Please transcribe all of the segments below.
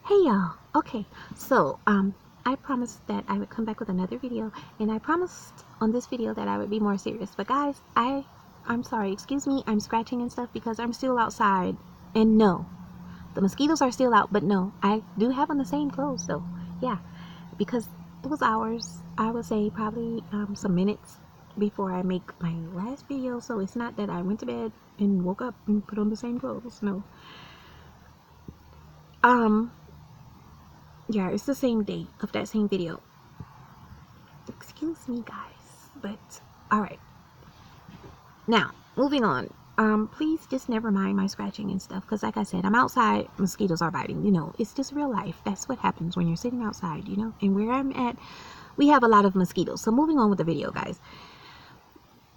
Hey y'all. Okay, so I promised that I would come back with another video, and I promised on this video that I would be more serious. But guys, I'm sorry, excuse me, I'm scratching and stuff because I'm still outside. And no, the mosquitoes are still out, but no, I do have on the same clothes though. Yeah, because it was hours, I would say probably some minutes before I make my last video. So it's not that I went to bed and woke up and put on the same clothes. No. Um yeah, it's the same day of that same video. Excuse me guys, but all right, now moving on. Please just never mind my scratching and stuff, because like I said, I'm outside, mosquitoes are biting, it's just real life. That's what happens when you're sitting outside, and where I'm at, we have a lot of mosquitoes. So moving on with the video, guys.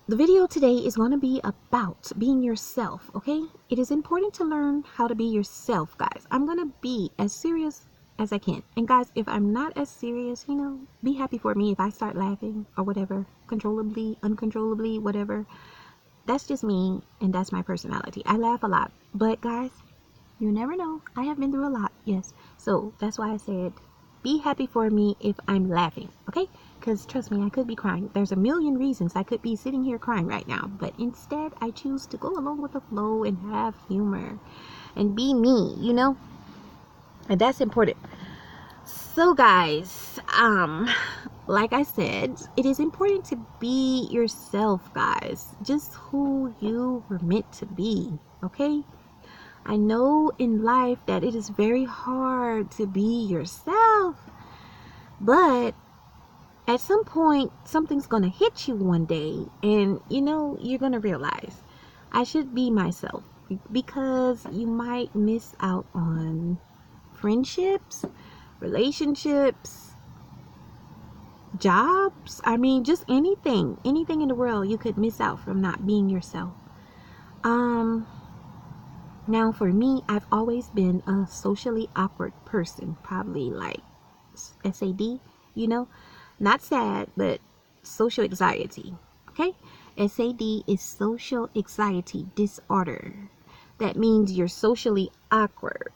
The video today is going to be about being yourself. Okay, it is important to learn how to be yourself, guys. I'm going to be as serious as I can. And guys, if I'm not as serious, be happy for me if I start laughing or whatever, controllably, uncontrollably, whatever. That's just me, and that's my personality. I laugh a lot, but guys, you never know. I have been through a lot, yes. So that's why I said be happy for me if I'm laughing, okay? Because trust me, I could be crying. There's a million reasons I could be sitting here crying right now, but instead I choose to go along with the flow and have humor and be me, and that's important. So guys, like I said, it is important to be yourself, guys. Just who you were meant to be, okay? I know in life that it is very hard to be yourself, but at some point something's gonna hit you one day, and you're gonna realize I should be myself, because you might miss out on friendships, relationships, jobs. I mean, just anything in the world you could miss out from not being yourself. Now for me, I've always been a socially awkward person, probably like SAD, not sad, but social anxiety. Okay, SAD is social anxiety disorder. That means you're socially awkward.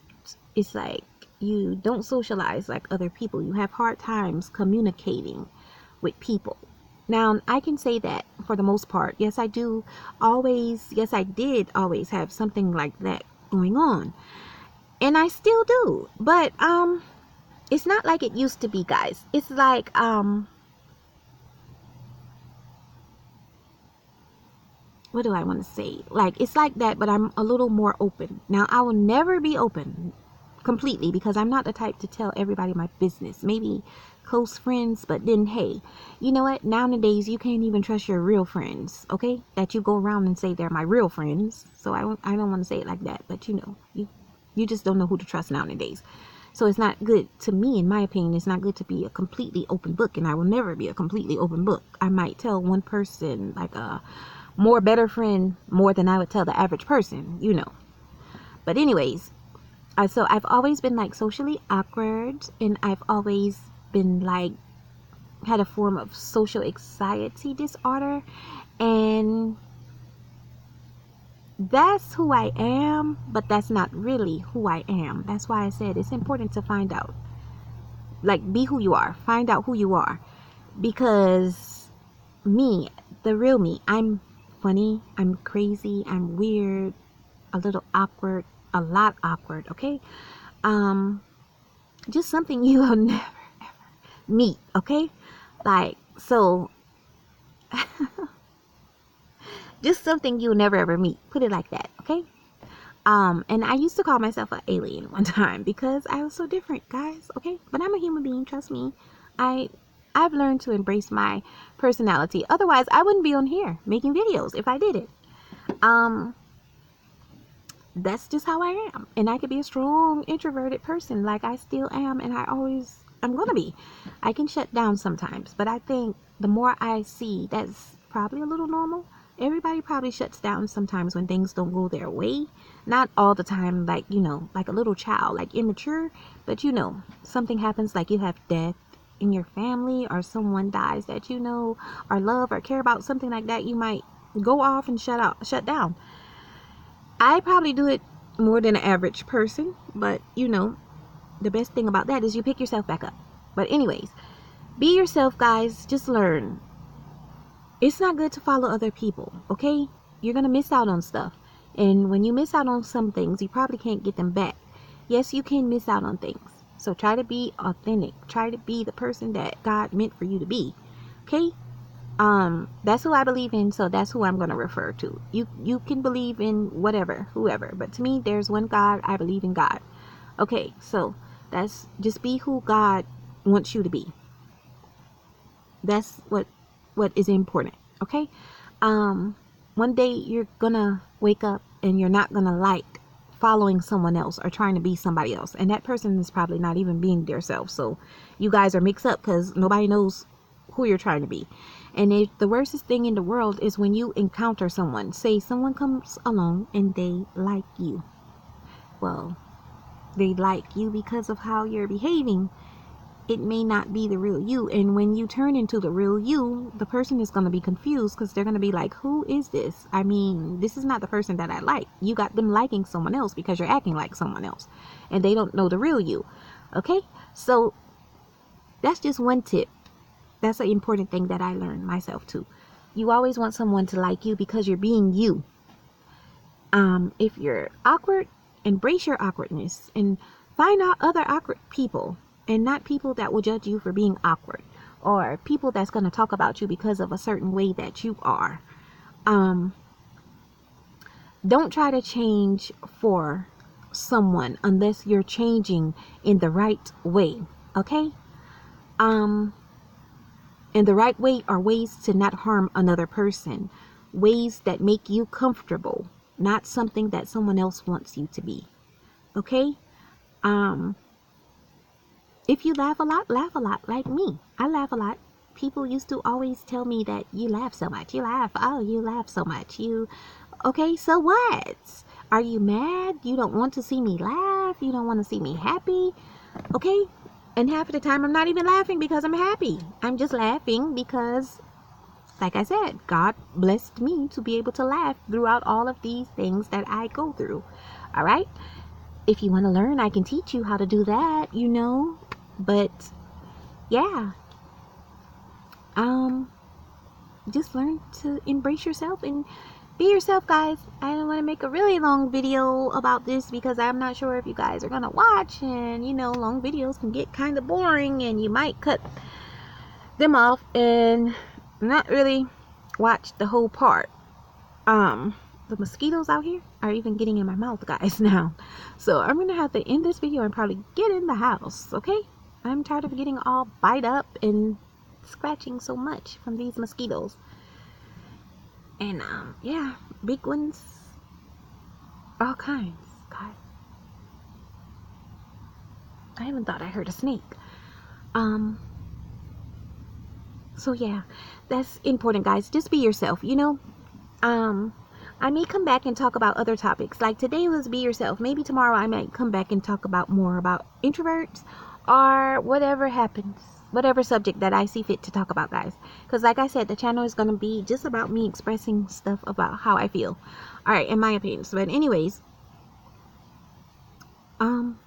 It's like you don't socialize like other people. You have hard times communicating with people. Now, I can say that for the most part, yes, I did always have something like that going on. And I still do. But it's not like it used to be, guys. It's like what do I want to say? Like, it's like that, but I'm a little more open. Now, I will never be open completely, because I'm not the type to tell everybody my business. Maybe close friends, but then hey, you know what? Nowadays you can't even trust your real friends, okay? That you go around and say they're my real friends. So I don't want to say it like that, but you just don't know who to trust nowadays. So it's not good, to me, in my opinion, it's not good to be a completely open book, and I will never be a completely open book. I might tell one person, like a more better friend, more than I would tell the average person, But anyways, so I've always been like socially awkward, and I've always been like had a form of social anxiety disorder, and that's who I am, but that's not really who I am. That's why I said it's important to find out, like, be who you are, find out who you are, because me, the real me, I'm funny, I'm crazy, I'm weird, a little awkward, a lot awkward, okay? Just something you will never ever meet, okay? Like, so just something you'll never ever meet, put it like that, okay? And I used to call myself an alien one time because I was so different, guys, okay? But I'm a human being, trust me. I've learned to embrace my personality. Otherwise, I wouldn't be on here making videos if I did it. That's just how I am. And I could be a strong introverted person like I still am, and I'm gonna be. I can shut down sometimes, but I think the more I see, that's probably a little normal. Everybody probably shuts down sometimes when things don't go their way. Not all the time, like, like a little child, like immature, but something happens, like you have death in your family, or someone dies that or love or care about, something like that, you might go off and shut down. I probably do it more than an average person, but the best thing about that is you pick yourself back up. But anyways, be yourself, guys. Just learn. It's not good to follow other people, okay? You're gonna miss out on stuff. And when you miss out on some things, you probably can't get them back. Yes, you can miss out on things. So try to be authentic. Try to be the person that God meant for you to be. Okay? That's who I believe in, so that's who I'm gonna refer to. You can believe in whatever, whoever, but to me there's one God. I believe in God. Okay, so that's just be who God wants you to be. That's what is important. Okay? One day you're gonna wake up and you're not gonna like following someone else or trying to be somebody else, and that person is probably not even being their self. So you guys are mixed up because nobody knows who you're trying to be. And the worstest thing in the world is when you encounter someone, say someone comes along and they like you. Well, they like you because of how you're behaving. It may not be the real you, and when you turn into the real you, the person is going to be confused because they're going to be like, who is this? I mean, this is not the person that I like. You got them liking someone else because you're acting like someone else, and they don't know the real you. Okay, so that's just one tip. That's an important thing that I learned myself too. You always want someone to like you because you're being you. If you're awkward, embrace your awkwardness and find out other awkward people, and not people that will judge you for being awkward, or people that's going to talk about you because of a certain way that you are. Don't try to change for someone unless you're changing in the right way. Okay? And the right way are ways to not harm another person, ways that make you comfortable, not something that someone else wants you to be. Okay? If you laugh a lot like me. I laugh a lot. People used to always tell me that you laugh so much. You laugh. Oh, you laugh so much. Okay, so what? Are you mad? You don't want to see me laugh? You don't want to see me happy? Okay? And half of the time I'm not even laughing because I'm happy. I'm just laughing because, like I said, God blessed me to be able to laugh throughout all of these things that I go through. All right? If you want to learn, I can teach you how to do that, you know. But yeah, just learn to embrace yourself and be yourself, guys. I don't want to make a really long video about this because I'm not sure if you guys are gonna watch, and you know, long videos can get kind of boring and you might cut them off and not really watch the whole part. The mosquitoes out here are even getting in my mouth, guys, now. So I'm gonna have to end this video and probably get in the house. Okay, I'm tired of getting all bite up and scratching so much from these mosquitoes. And yeah, big ones, all kinds. God, I even thought I heard a snake. So yeah, that's important, guys. Just be yourself, you know. I may come back and talk about other topics. Like today was be yourself. Maybe tomorrow I might come back and talk about more about introverts or whatever happens, whatever subject that I see fit to talk about, guys. Because like I said, the channel is going to be just about me expressing stuff about how I feel. All right, in my opinions. But anyways,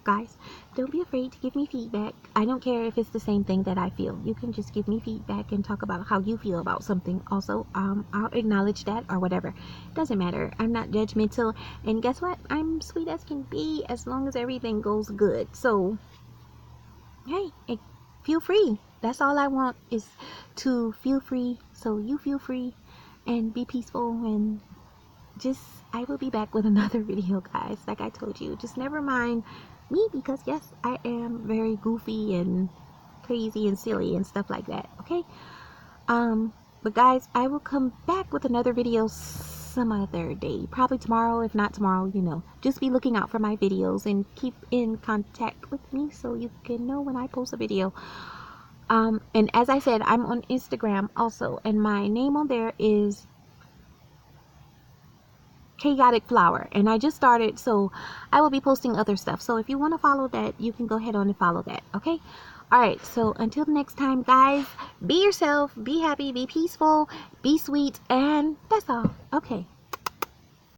guys, don't be afraid to give me feedback. I don't care if it's the same thing that I feel. You can just give me feedback and talk about how you feel about something. Also, I'll acknowledge that or whatever. It doesn't matter. I'm not judgmental. And guess what? I'm sweet as can be as long as everything goes good. So, hey, feel free. That's all I want is to feel free. So you feel free and be peaceful, and just I will be back with another video, guys. Like I told you, just never mind me, because yes, I am very goofy and crazy and silly and stuff like that. Okay, but guys, I will come back with another video some other day, probably tomorrow. If not tomorrow, you know, just be looking out for my videos and keep in contact with me so you can know when I post a video. And as I said, I'm on Instagram also, and my name on there is Chaotic Flower, and I just started, so I will be posting other stuff. So if you want to follow that, you can go ahead on and follow that. Okay, all right, so until next time, guys, be yourself, be happy, be peaceful, be sweet, and that's all. Okay.